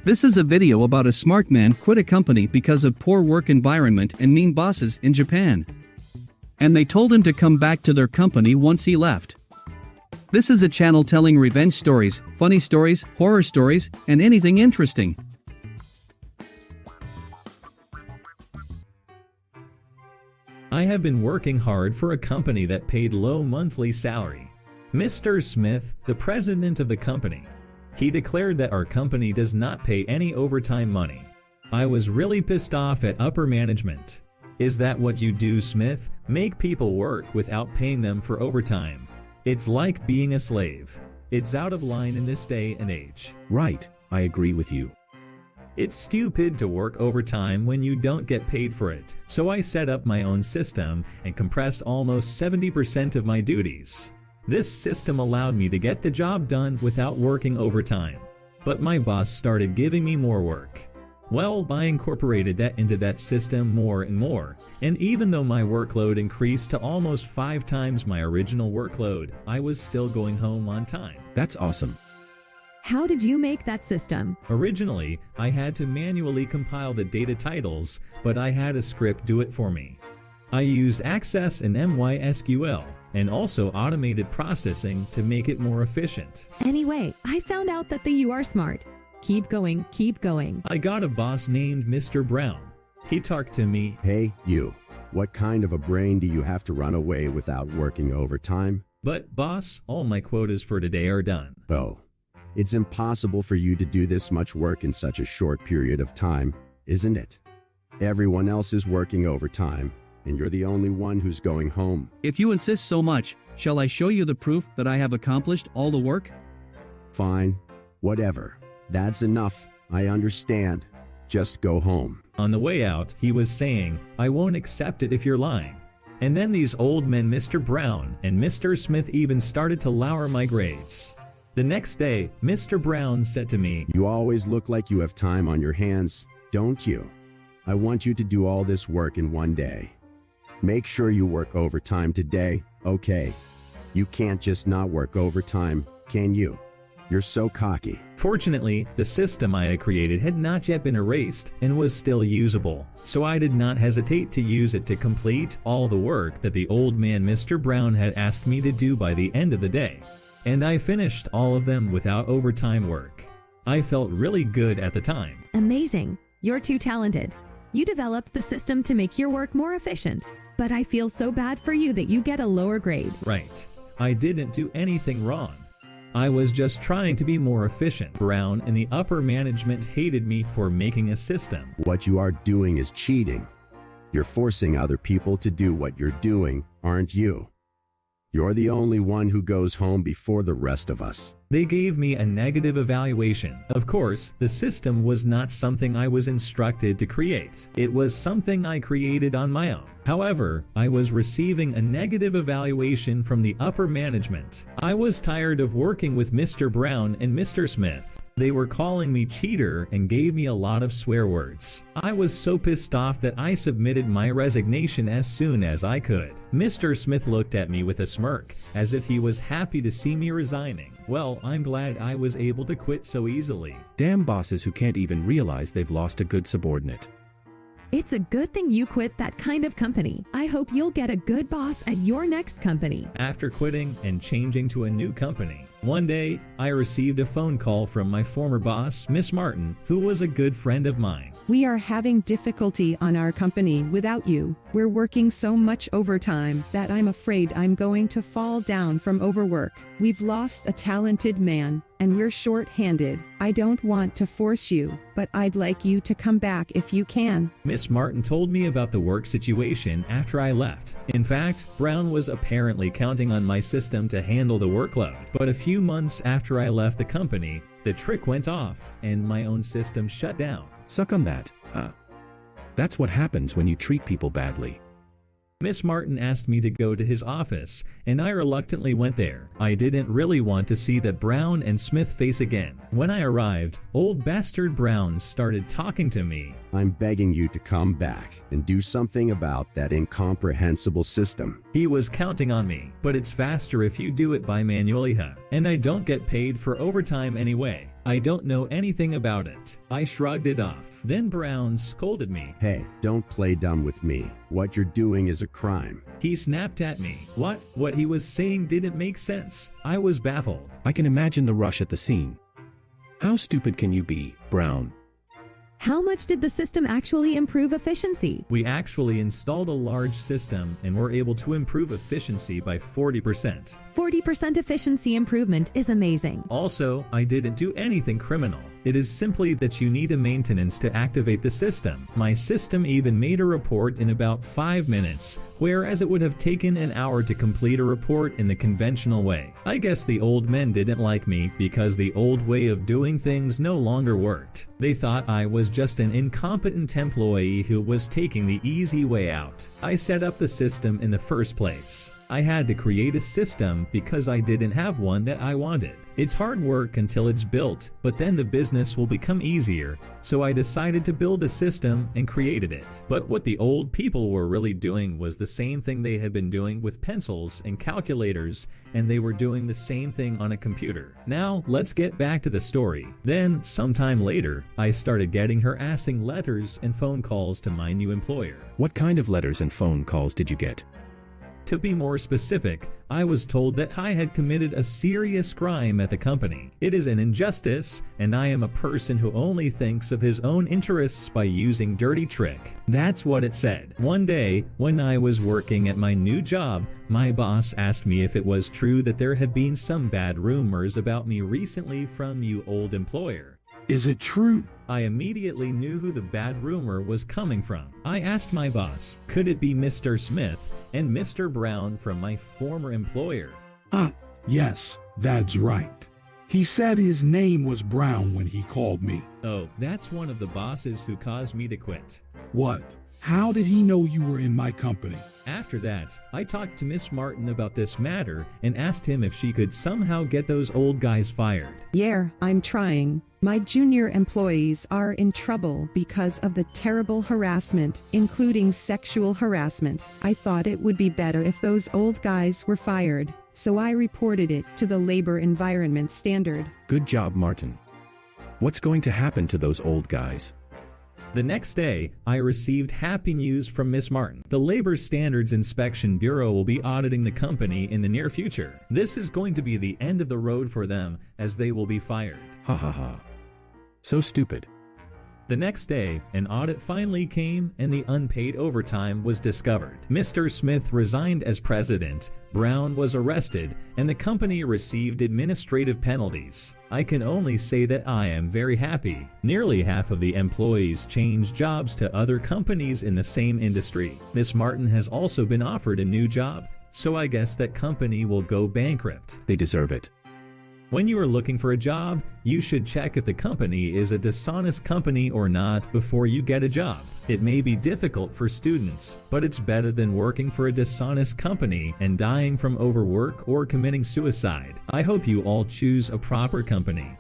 This is a video about a smart man quit a company because of poor work environment and mean bosses in Japan. And they told him to come back to their company once he left. This is a channel telling revenge stories, funny stories, horror stories, and anything interesting. I have been working hard for a company that paid low monthly salary. Mr. Smith, the president of the company, he declared that our company does not pay any overtime money. I was really pissed off at upper management. Is that what you do, Smith? Make people work without paying them for overtime. It's like being a slave. It's out of line in this day and age. Right, I agree with you. It's stupid to work overtime when you don't get paid for it. So I set up my own system and compressed almost 70% of my duties. This system allowed me to get the job done without working overtime. But my boss started giving me more work. Well, I incorporated that into that system more and more, and even though my workload increased to almost 5 times my original workload, I was still going home on time. That's awesome. How did you make that system? Originally, I had to manually compile the data titles, but I had a script do it for me. I used Access and MySQL, and also automated processing to make it more efficient. Anyway, I found out that you are smart. Keep going, keep going. I got a boss named Mr. Brown. He talked to me. Hey, you. What kind of a brain do you have to run away without working overtime? But boss, all my quotas for today are done. Oh. It's impossible for you to do this much work in such a short period of time, isn't it? Everyone else is working overtime, and you're the only one who's going home. If you insist so much, shall I show you the proof that I have accomplished all the work? Fine. Whatever. That's enough. I understand. Just go home. On the way out, he was saying, I won't accept it if you're lying. And then these old men, Mr. Brown and Mr. Smith, even started to lower my grades. The next day, Mr. Brown said to me, You always look like you have time on your hands, don't you? I want you to do all this work in one day. Make sure you work overtime today, okay? You can't just not work overtime, can you? You're so cocky. Fortunately, the system I had created had not yet been erased and was still usable, so I did not hesitate to use it to complete all the work that the old man Mr. Brown had asked me to do by the end of the day. And I finished all of them without overtime work. I felt really good at the time. Amazing. You're too talented. You developed the system to make your work more efficient. But I feel so bad for you that you get a lower grade. Right. I didn't do anything wrong. I was just trying to be more efficient. Brown and the upper management hated me for making a system. What you are doing is cheating. You're forcing other people to do what you're doing, aren't you? You're the only one who goes home before the rest of us. They gave me a negative evaluation. Of course, the system was not something I was instructed to create. It was something I created on my own. However, I was receiving a negative evaluation from the upper management. I was tired of working with Mr. Brown and Mr. Smith. They were calling me cheater and gave me a lot of swear words. I was so pissed off that I submitted my resignation as soon as I could. Mr. Smith looked at me with a smirk, as if he was happy to see me resigning. Well, I'm glad I was able to quit so easily. Damn bosses who can't even realize they've lost a good subordinate. It's a good thing you quit that kind of company. I hope you'll get a good boss at your next company. After quitting and changing to a new company, one day I received a phone call from my former boss, Miss Martin, who was a good friend of mine. We are having difficulty on our company without you. We're working so much overtime that I'm afraid I'm going to fall down from overwork. We've lost a talented man, and we're short-handed. I don't want to force you, but I'd like you to come back if you can. Miss Martin told me about the work situation after I left. In fact, Brown was apparently counting on my system to handle the workload. But a few months after I left the company, the trick went off and my own system shut down. Suck on that. That's what happens when you treat people badly. Miss Martin asked me to go to his office, and I reluctantly went there. I didn't really want to see that Brown and Smith face again. When I arrived, old bastard Brown started talking to me. I'm begging you to come back and do something about that incomprehensible system. He was counting on me, but it's faster if you do it by manually, and I don't get paid for overtime anyway. I don't know anything about it. I shrugged it off. Then Brown scolded me. Hey, don't play dumb with me. What you're doing is a crime. He snapped at me. What he was saying didn't make sense. I was baffled. I can imagine the rush at the scene. How stupid can you be, Brown? How much did the system actually improve efficiency? We actually installed a large system and were able to improve efficiency by 40%. 40% efficiency improvement is amazing. Also, I didn't do anything criminal. It is simply that you need a maintenance to activate the system. My system even made a report in about 5 minutes, whereas it would have taken an hour to complete a report in the conventional way. I guess the old men didn't like me because the old way of doing things no longer worked. They thought I was just an incompetent employee who was taking the easy way out. I set up the system in the first place. I had to create a system because I didn't have one that I wanted. It's hard work until it's built, but then the business will become easier. So I decided to build a system and created it. But what the old people were really doing was the same thing they had been doing with pencils and calculators, and they were doing the same thing on a computer. Now, let's get back to the story. Then, sometime later, I started getting harassing letters and phone calls to my new employer. What kind of letters and phone calls did you get? To be more specific, I was told that I had committed a serious crime at the company. It is an injustice, and I am a person who only thinks of his own interests by using dirty trick. That's what it said. One day, when I was working at my new job, my boss asked me if it was true that there had been some bad rumors about me recently from you old employer. Is it true? I immediately knew who the bad rumor was coming from. I asked my boss, could it be Mr. Smith and Mr. Brown from my former employer? Yes, that's right. He said his name was Brown when he called me. Oh, that's one of the bosses who caused me to quit. What? How did he know you were in my company? After that, I talked to Miss Martin about this matter and asked him if she could somehow get those old guys fired. Yeah, I'm trying. My junior employees are in trouble because of the terrible harassment, including sexual harassment. I thought it would be better if those old guys were fired, so I reported it to the Labor Environment Standard. Good job, Martin. What's going to happen to those old guys? The next day, I received happy news from Miss Martin. The Labor Standards Inspection Bureau will be auditing the company in the near future. This is going to be the end of the road for them, as they will be fired. Ha ha ha. So stupid. The next day, an audit finally came and the unpaid overtime was discovered. Mr. Smith resigned as president, Brown was arrested, and the company received administrative penalties. I can only say that I am very happy. Nearly half of the employees changed jobs to other companies in the same industry. Miss Martin has also been offered a new job, so I guess that company will go bankrupt. They deserve it. When you are looking for a job, you should check if the company is a dishonest company or not before you get a job. It may be difficult for students, but it's better than working for a dishonest company and dying from overwork or committing suicide. I hope you all choose a proper company.